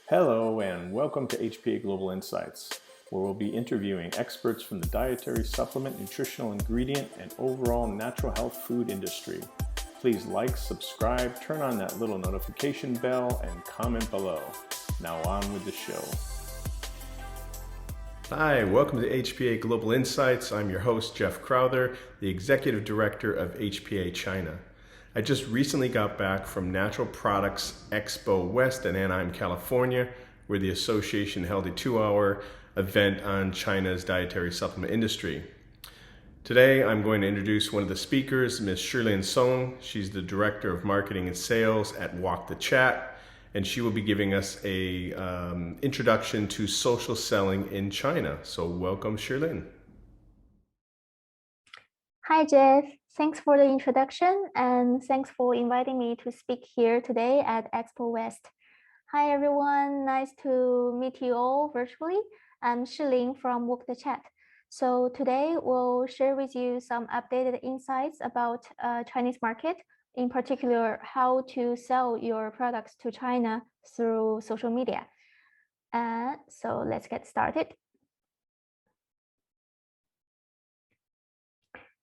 Hello and welcome to HPA Global Insights, where we'll be interviewing experts from the dietary, supplement, nutritional ingredient, and overall natural health food industry. Please like, subscribe, turn on that little notification bell, and comment below. Now on with the show. Hi, welcome to HPA Global Insights. I'm your host, Jeff Crowther, the Executive Director of HPA-China. I just recently got back from Natural Products Expo West in Anaheim, California, where the association held a 2-hour event on China's dietary supplement industry. Today, I'm going to introduce one of the speakers, Ms. Shilin Song. She's the Director of Marketing and Sales at WalkTheChat, and she will be giving us a introduction to social selling in China. So welcome, Shilin. Hi, Jeff. Thanks for the introduction and thanks for inviting me to speak here today at Expo West. Hi, everyone. Nice to meet you all virtually. I'm Shilin from WalkTheChat. So today we'll share with you some updated insights about Chinese market, in particular, how to sell your products to China through social media. So let's get started.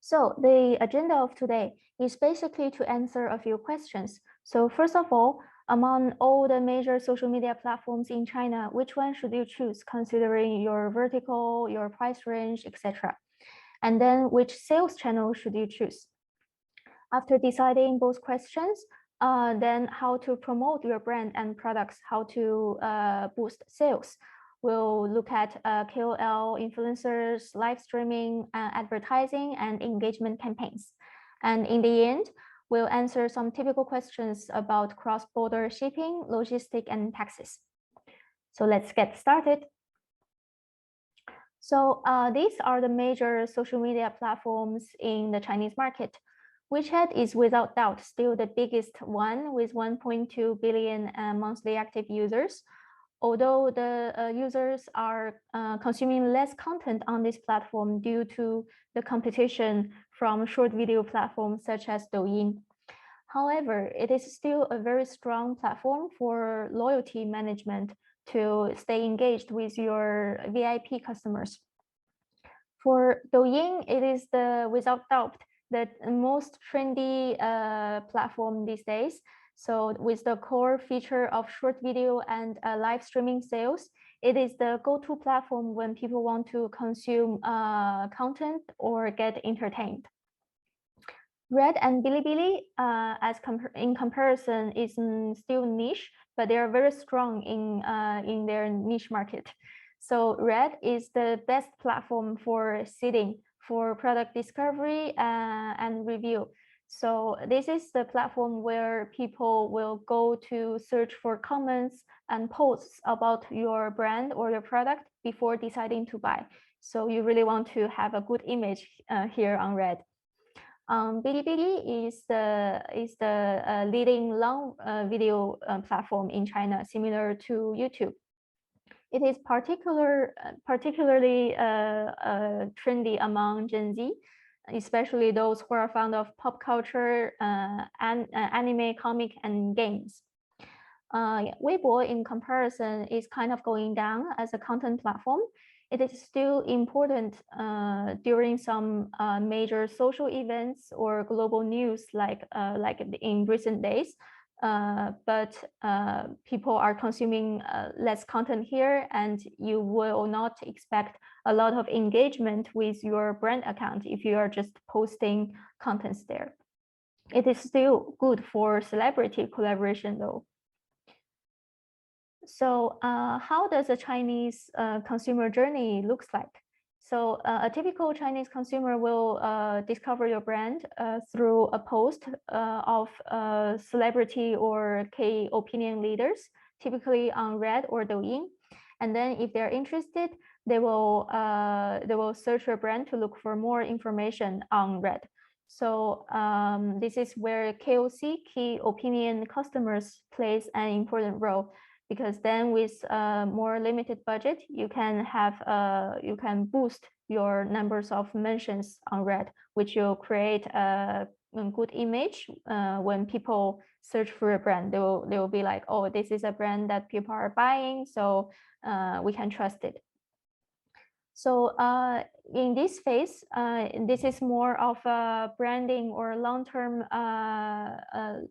So the agenda of today is basically to answer a few questions. So first of all, among all the major social media platforms in China, which one should you choose considering your vertical, your price range, etc.? And then which sales channel should you choose? After deciding both questions, then how to promote your brand and products, how to boost sales. We'll look at KOL, influencers, live streaming, advertising, and engagement campaigns. And in the end, we'll answer some typical questions about cross-border shipping, logistics, and taxes. So let's get started. So these are the major social media platforms in the Chinese market. WeChat is without doubt still the biggest one with 1.2 billion monthly active users. Although the users are consuming less content on this platform due to the competition from short video platforms such as Douyin. However, it is still a very strong platform for loyalty management to stay engaged with your VIP customers. For Douyin, it is without doubt the most trendy platform these days. So with the core feature of short video and live streaming sales, it is the go-to platform when people want to consume content or get entertained. Red and Bilibili, in comparison, is still niche, but they are very strong in their niche market. So Red is the best platform for seeding, for product discovery and review. So this is the platform where people will go to search for comments and posts about your brand or your product before deciding to buy. So you really want to have a good image here on Red. Bilibili is the leading long video platform in China, similar to YouTube. It is particularly trendy among Gen Z, especially those who are fond of pop culture, anime, comic, and games. Weibo, in comparison, is kind of going down as a content platform. It is still important during some major social events or global news, like in recent days. But people are consuming less content here, and you will not expect a lot of engagement with your brand account if you are just posting contents there. It is still good for celebrity collaboration though. So how does a Chinese consumer journey looks like? So a typical Chinese consumer will discover your brand through a post of celebrity or key opinion leaders, typically on Red or Douyin. And then if they're interested, they will search your brand to look for more information on Red. So this is where KOC, key opinion customers, plays an important role. Because then with more limited budget, you can boost your numbers of mentions on Red, which will create a good image when people search for a brand. They will be like, oh, this is a brand that people are buying, so we can trust it. So in this phase, this is more of a branding or long-term a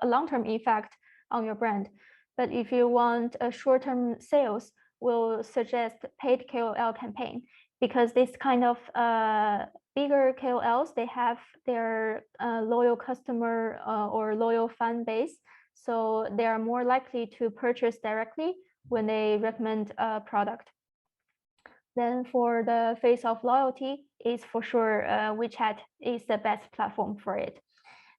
long-term effect on your brand. But if you want a short-term sales, we'll suggest paid KOL campaign, because this kind of bigger KOLs, they have their loyal customer or loyal fan base, so they are more likely to purchase directly when they recommend a product. Then for the phase of loyalty, is for sure WeChat is the best platform for it.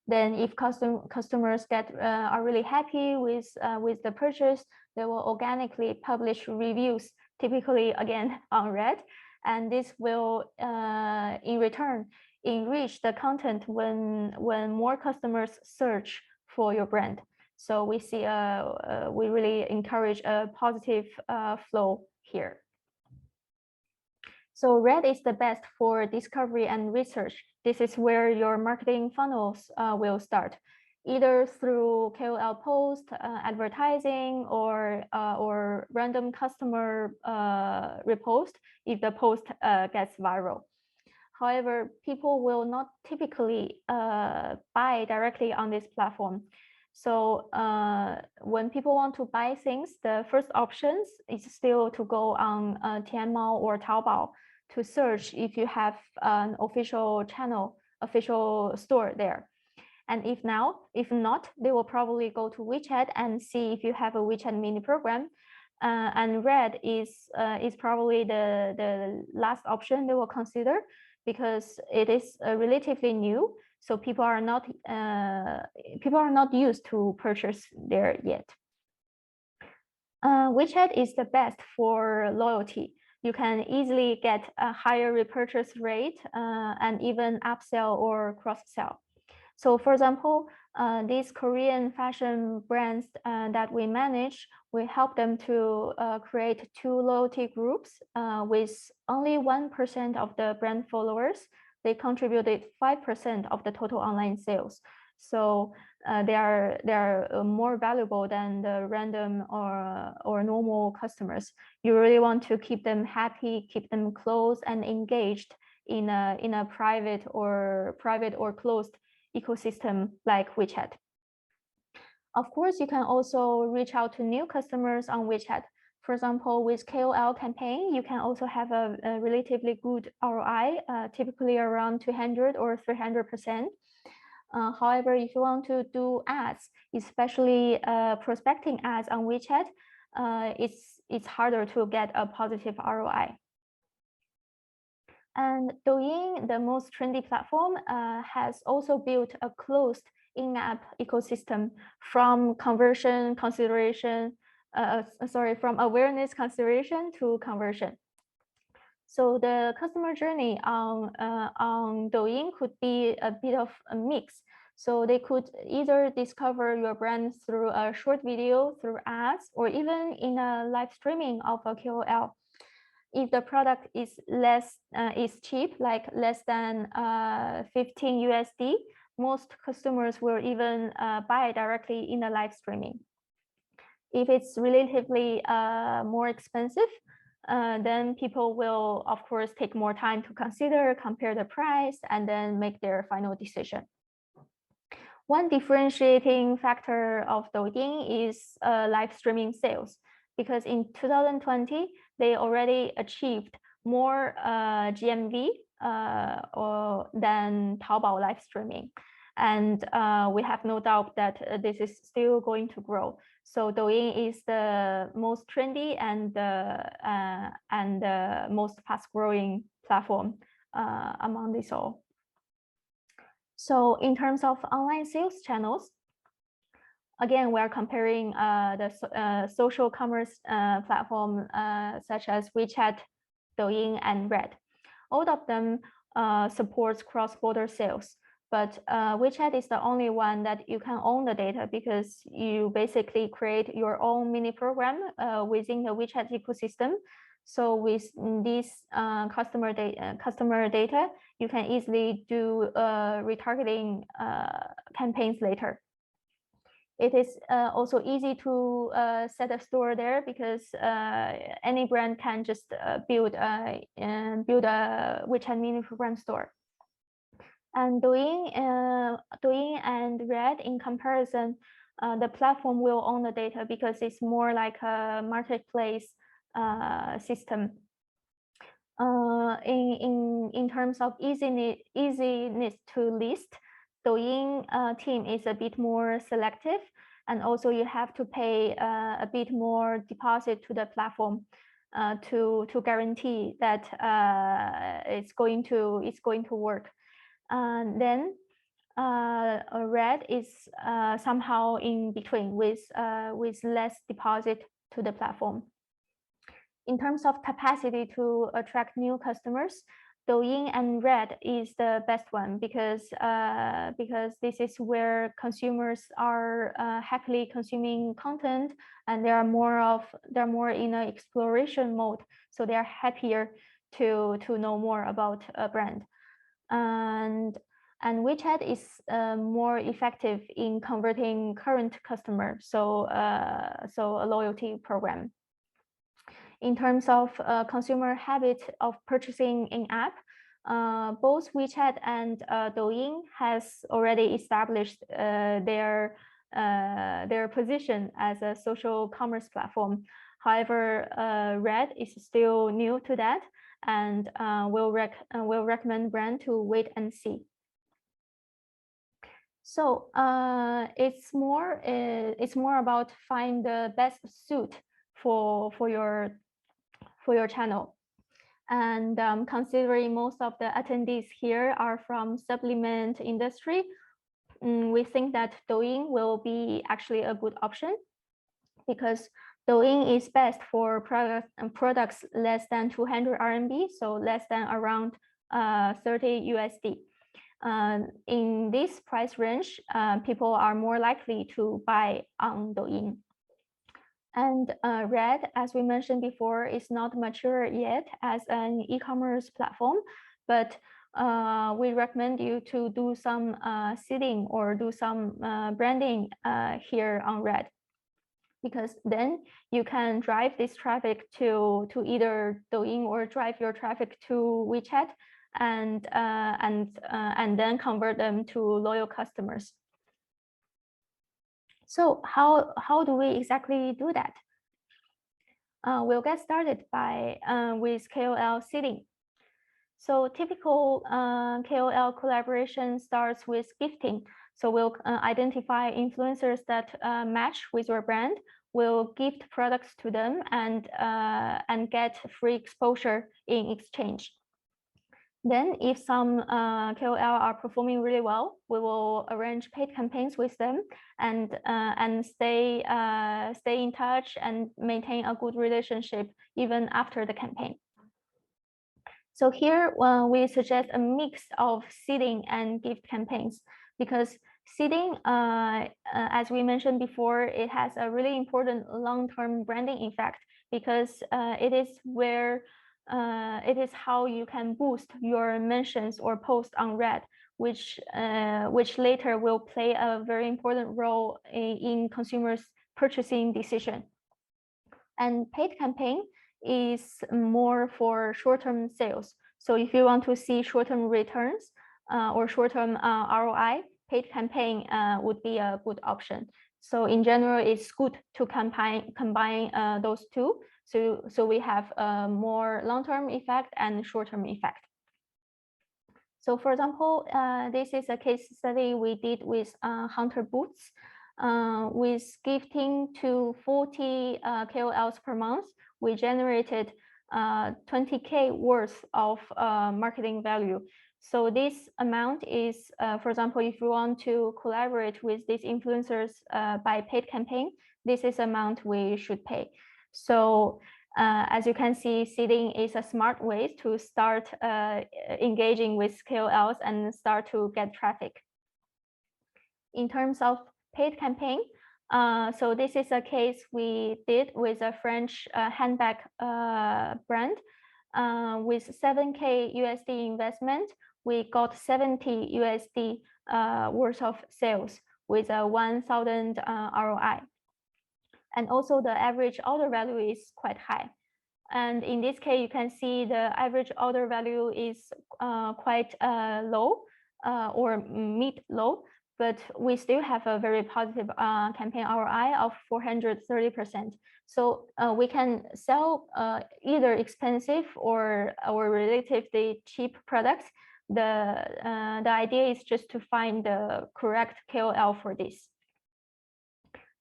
Then if customers are really happy with the purchase, they will organically publish reviews, typically again on Red, and this will in return enrich the content when more customers search for your brand. So we see we really encourage a positive flow here. So Red is the best for discovery and research. This is where your marketing funnels will start, either through KOL post, advertising, or random customer repost if the post gets viral. However, people will not typically buy directly on this platform. So when people want to buy things, the first options is still to go on Tianmao or Taobao to search if you have an official channel, official store there. And if not, they will probably go to WeChat and see if you have a WeChat mini program. And Red is probably the last option they will consider, because it is relatively new, so people are not used to purchase there yet. WeChat is the best for loyalty. You can easily get a higher repurchase rate and even upsell or cross-sell. So for example, these Korean fashion brands that we manage, we help them to create 2 loyalty groups with only 1% of the brand followers. They contributed 5% of the total online sales. So they are more valuable than the random or normal customers. You really want to keep them happy, keep them close and engaged in a private or closed ecosystem like WeChat. Of course, you can also reach out to new customers on WeChat. For example, with KOL campaign, you can also have a relatively good ROI, typically around 200 or 300%. However, if you want to do ads, especially prospecting ads on WeChat, it's harder to get a positive ROI. And Douyin, the most trendy platform, has also built a closed in-app ecosystem from from awareness consideration to conversion. So the customer journey on Douyin could be a bit of a mix. So they could either discover your brand through a short video, through ads, or even in a live streaming of a KOL. If the product is cheap, like less than 15 USD, most customers will even buy directly in the live streaming. If it's relatively more expensive, then people will, of course, take more time to consider, compare the price, and then make their final decision. One differentiating factor of Douyin is live streaming sales, because in 2020, they already achieved more GMV than Taobao live streaming. And we have no doubt that this is still going to grow. So Douyin is the most trendy and the most fast-growing platform among these all. So in terms of online sales channels, again, we are comparing the social commerce platform such as WeChat, Douyin, and Red. All of them supports cross-border sales, but WeChat is the only one that you can own the data, because you basically create your own mini program within the WeChat ecosystem. So with this customer data, you can easily do retargeting campaigns later. It is also easy to set a store there because any brand can just build a WeChat mini program store. And Douyin and Red, in comparison, the platform will own the data because it's more like a marketplace system. In terms of easiness to list, Douyin team is a bit more selective, and also you have to pay a bit more deposit to the platform to guarantee that it's going to work. Then Red is somehow in between with less deposit to the platform. In terms of capacity to attract new customers, Douyin and Red is the best one because this is where consumers are happily consuming content, and they're more in an exploration mode, so they are happier to know more about a brand. And WeChat is more effective in converting current customers, so a loyalty program. In terms of consumer habit of purchasing in app, both WeChat and Douyin has already established their position as a social commerce platform. However, Red is still new to that, and will recommend brand to wait and see. So it's more about find the best suit for your channel. And considering most of the attendees here are from supplement industry, we think that Douyin will be actually a good option because Douyin is best for products less than 200 RMB, so less than around 30 USD. In this price range, people are more likely to buy on Douyin. And Red, as we mentioned before, is not mature yet as an e-commerce platform, but we recommend you to do some seeding or do some branding here on Red, because then you can drive this traffic to either Douyin or drive your traffic to WeChat and then convert them to loyal customers. So how do we exactly do that? We'll get started with KOL seeding. So typical KOL collaboration starts with gifting. So we'll identify influencers that match with your brand. We'll gift products to them and get free exposure in exchange. Then if some KOL are performing really well, we will arrange paid campaigns with them and stay in touch and maintain a good relationship even after the campaign. So here we suggest a mix of seeding and gift campaigns, because seeding, as we mentioned before, it has a really important long-term branding effect, because it is how you can boost your mentions or post on Red, which later will play a very important role in consumers' purchasing decision. And paid campaign is more for short-term sales. So if you want to see short-term returns or short-term ROI, paid campaign would be a good option. So in general, it's good to combine those two. So we have a more long-term effect and short-term effect. So for example, this is a case study we did with Hunter Boots. With gifting to 40 KOLs per month, we generated 20K worth of marketing value. So this amount is, for example, if you want to collaborate with these influencers by paid campaign, this is amount we should pay. So as you can see, seeding is a smart way to start engaging with KOLs and start to get traffic. In terms of paid campaign, so this is a case we did with a French handbag brand. With 7K USD investment, we got 70 USD worth of sales with a 1,000 ROI. And also the average order value is quite high. And in this case, you can see the average order value is quite low or mid-low, but we still have a very positive campaign ROI of 430%. So we can sell either expensive or relatively cheap products. The idea is just to find the correct KOL for this.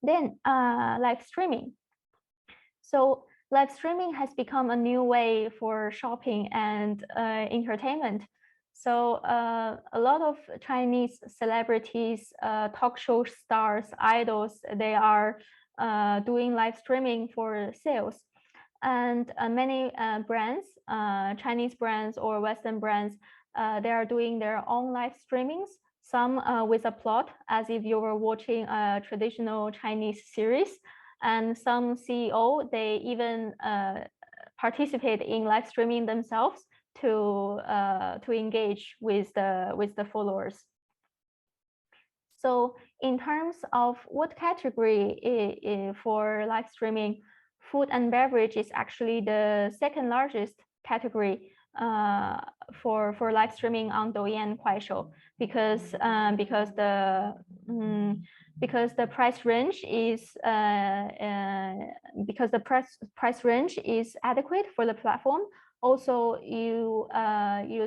Then live streaming. So live streaming has become a new way for shopping and entertainment. So a lot of Chinese celebrities, talk show stars, idols, they are doing live streaming for sales. And many brands, Chinese brands or Western brands, they are doing their own live streamings, some with a plot as if you were watching a traditional Chinese series. And some CEO, they even participate in live streaming themselves to engage with the followers. So in terms of what category for live streaming, food and beverage is actually the second largest category for live streaming on Douyin and Kuaishou, because the price range is price range is adequate for the platform. Also, you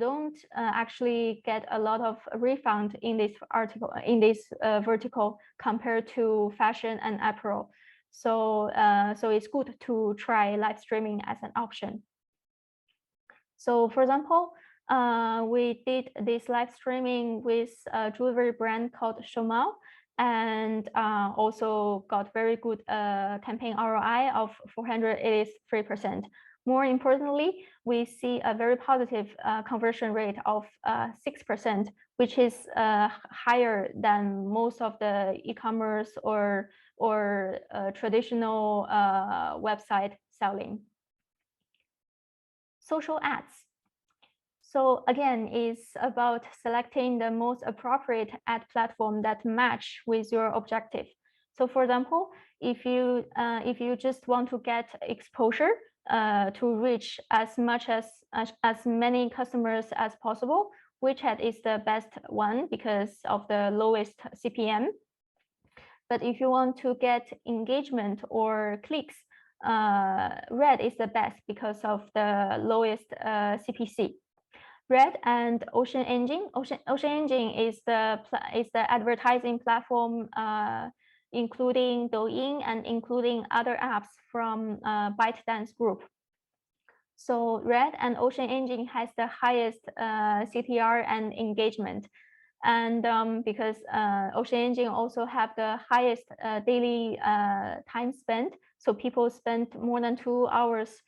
don't actually get a lot of refund in this vertical compared to fashion and apparel. So so it's good to try live streaming as an option. So for example, we did this live streaming with a jewelry brand called Shomao, and also got very good campaign ROI of 483%. More importantly, we see a very positive conversion rate of 6%, which is higher than most of the e-commerce or traditional website selling. Social ads. So again, it's about selecting the most appropriate ad platform that match with your objective. So for example, if you just want to get exposure to reach as many customers as possible, WeChat is the best one because of the lowest CPM. But if you want to get engagement or clicks, Red is the best because of the lowest CPC. Red and Ocean Engine. Ocean Engine is the advertising platform, including Douyin and including other apps from ByteDance group. So Red and Ocean Engine has the highest CTR and engagement. And because Ocean Engine also have the highest daily time spent, so people spend more than 2 hours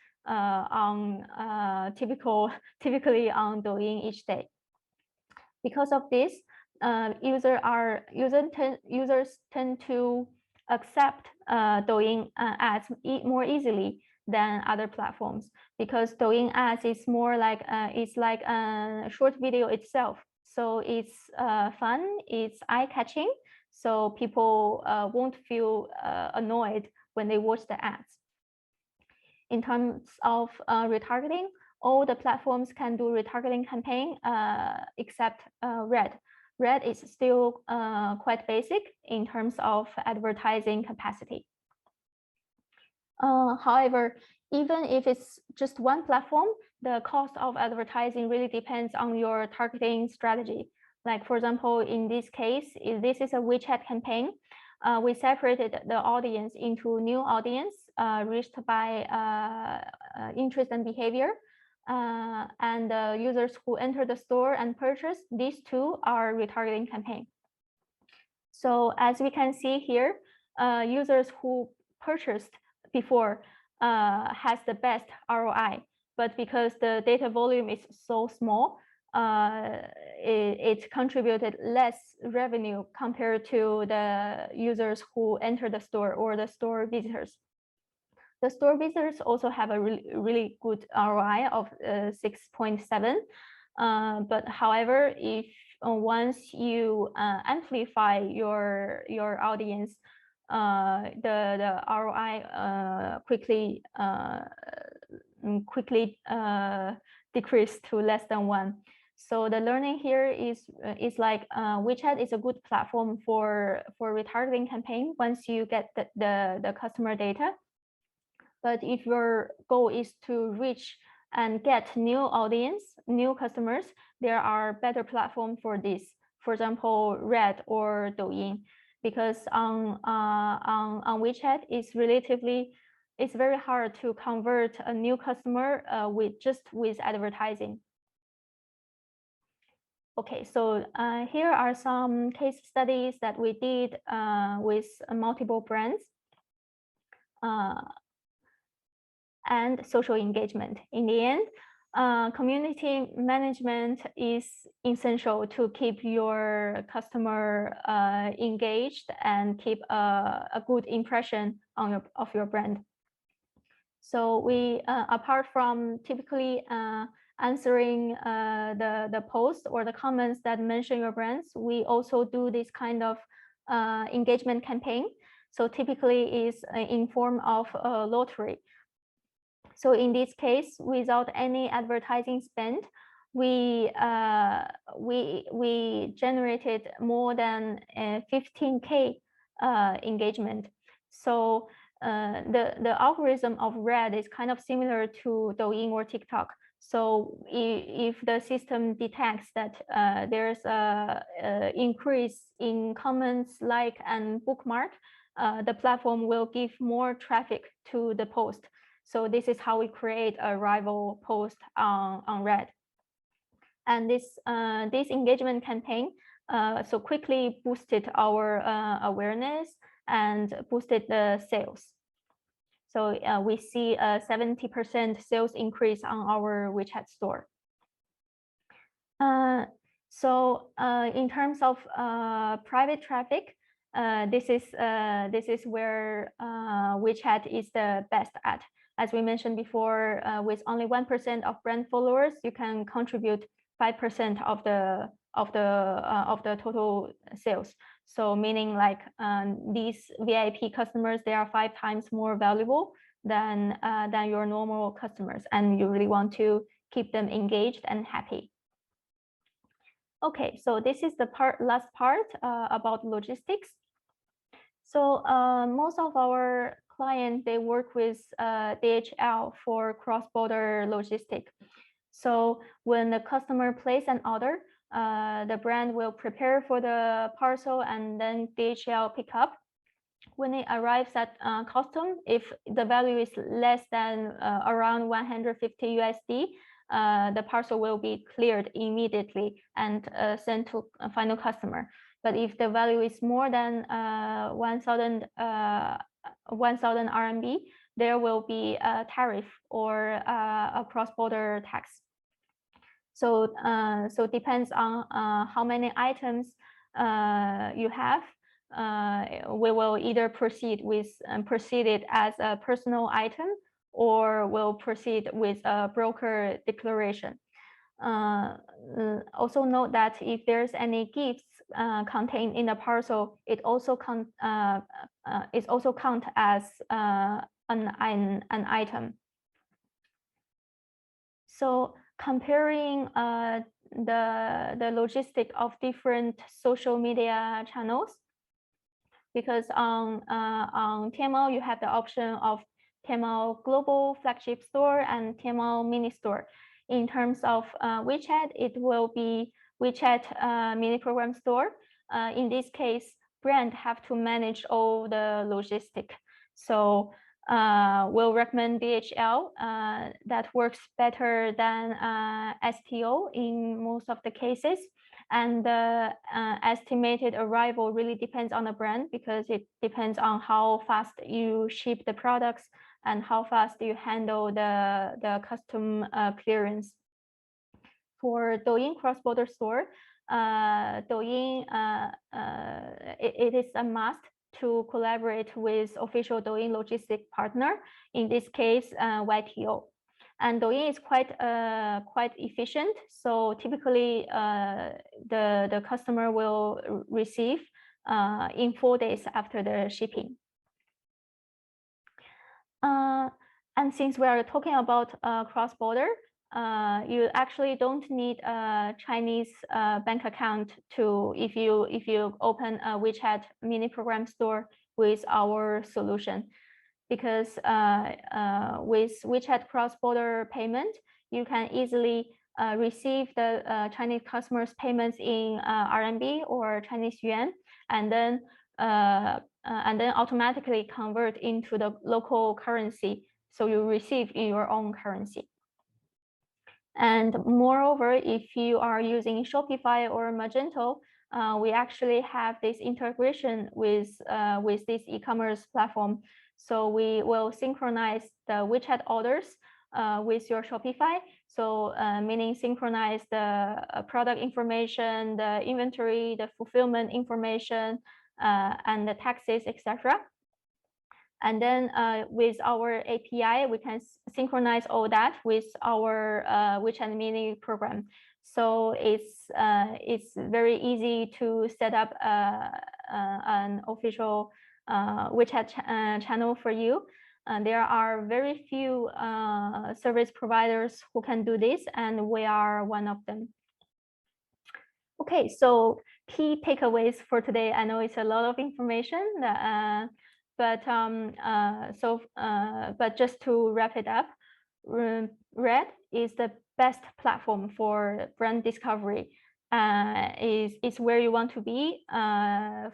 typically on Douyin each day. Because of this, users tend to accept Douyin ads more easily than other platforms, because Douyin ads is more like it's like a short video itself. So it's fun, it's eye-catching, so people won't feel annoyed when they watch the ads. In terms of retargeting, all the platforms can do retargeting campaign except Red. Red is still quite basic in terms of advertising capacity. However, even if it's just one platform, the cost of advertising really depends on your targeting strategy. Like for example, in this case, this is a WeChat campaign. We separated the audience into new audience reached by interest and behavior, and users who enter the store and purchase. These two are retargeting campaign. So as we can see here, users who purchased before has the best ROI, but because the data volume is so small, it contributed less revenue compared to the users who enter the store or the store visitors. The store visitors also have a really good ROI of 6.7. But however, if once you amplify your audience, the ROI quickly decrease to less than 1. So the learning here is like WeChat is a good platform for retargeting campaign once you get the customer data. But if your goal is to reach and get new audience, new customers, there are better platforms for this. For example, Red or Douyin, because on WeChat it's very hard to convert a new customer with advertising. Okay, so here are some case studies that we did with multiple brands and social engagement. In the end, community management is essential to keep your customer engaged and keep a good impression of your brand. So we, apart from typically answering the posts or the comments that mention your brands, we also do this kind of engagement campaign. So typically is in form of a lottery. So in this case, without any advertising spend, we generated more than 15K engagement. So the algorithm of Red is kind of similar to Douyin or TikTok. So if the system detects that there's a increase in comments, like, and bookmark, the platform will give more traffic to the post. So this is how we create a rival post on Red. And this engagement campaign so quickly boosted our awareness and boosted the sales. So we see a 70% sales increase on our WeChat store. So in terms of private traffic, this is where WeChat is the best at. As we mentioned before, with only 1% of brand followers, you can contribute 5% of the total sales. So meaning like these VIP customers, they are 5 times more valuable than your normal customers, and you really want to keep them engaged and happy. Okay, so this is the last part about logistics. So most of our clients, they work with DHL for cross-border logistics. So when the customer places an order, the brand will prepare for the parcel and then DHL pick up. When it arrives at custom, if the value is less than around 150 USD, the parcel will be cleared immediately and sent to a final customer. But if the value is more than 1,000 RMB, there will be a tariff or a cross-border tax. So so depends on how many items you have. We will either proceed it as a personal item, or will proceed with a broker declaration. Also note that if there's any gifts contained in the parcel, it also count as an item. So comparing the logistic of different social media channels, because on Tmall you have the option of Tmall Global Flagship Store and Tmall Mini Store. In terms of WeChat, it will be WeChat Mini Program Store. In this case, brand have to manage all the logistic. So we'll recommend DHL that works better than STO in most of the cases. And the estimated arrival really depends on the brand, because it depends on how fast you ship the products and how fast you handle the custom clearance. For Douyin cross-border store, Douyin, it is a must to collaborate with official Douyin logistic partner, in this case YTO. And Douyin is quite efficient. So typically, the customer will receive in 4 days after the shipping. And since we are talking about cross-border, you actually don't need a Chinese bank account if you open a WeChat mini program store with our solution, because with WeChat cross-border payment, you can easily receive the Chinese customers' payments in RMB or Chinese yuan, and then automatically convert into the local currency, so you receive in your own currency. And moreover, if you are using Shopify or Magento, we actually have this integration with this e-commerce platform. So we will synchronize the WeChat orders with your Shopify. So meaning synchronize the product information, the inventory, the fulfillment information, and the taxes, etc. And then with our API, we can synchronize all that with our WeChat mini program. So it's very easy to set up an official WeChat channel for you. There are very few service providers who can do this, and we are one of them. Okay, so key takeaways for today. I know it's a lot of information, but just to wrap it up, Red is the best platform for brand discovery. Is where you want to be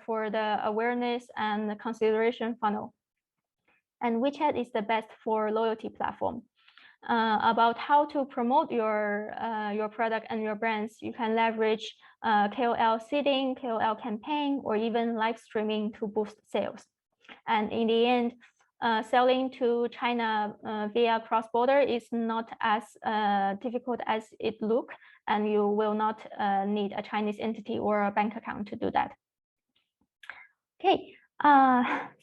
for the awareness and the consideration funnel. And WeChat is the best for loyalty platform. About how to promote your product and your brands, you can leverage KOL seeding, KOL campaign, or even live streaming to boost sales. And in the end, selling to China via cross-border is not as difficult as it looks, and you will not need a Chinese entity or a bank account to do that. Okay,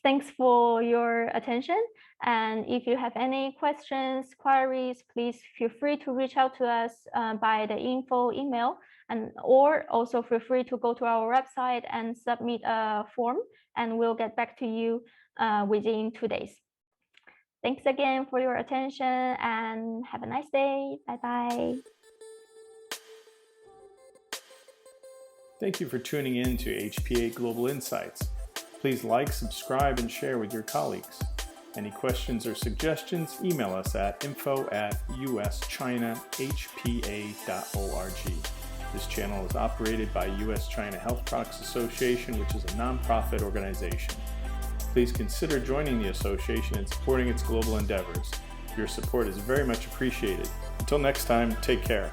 thanks for your attention. And if you have any questions, queries, please feel free to reach out to us by the info email, or also feel free to go to our website and submit a form, and we'll get back to you within 2 days. Thanks again for your attention, and have a nice day. Bye-bye. Thank you for tuning in to HPA Global Insights. Please like, subscribe, and share with your colleagues. Any questions or suggestions, email us at info@uschinahpa.org. This channel is operated by U.S.-China Health Products Association, which is a nonprofit organization. Please consider joining the association and supporting its global endeavors. Your support is very much appreciated. Until next time, take care.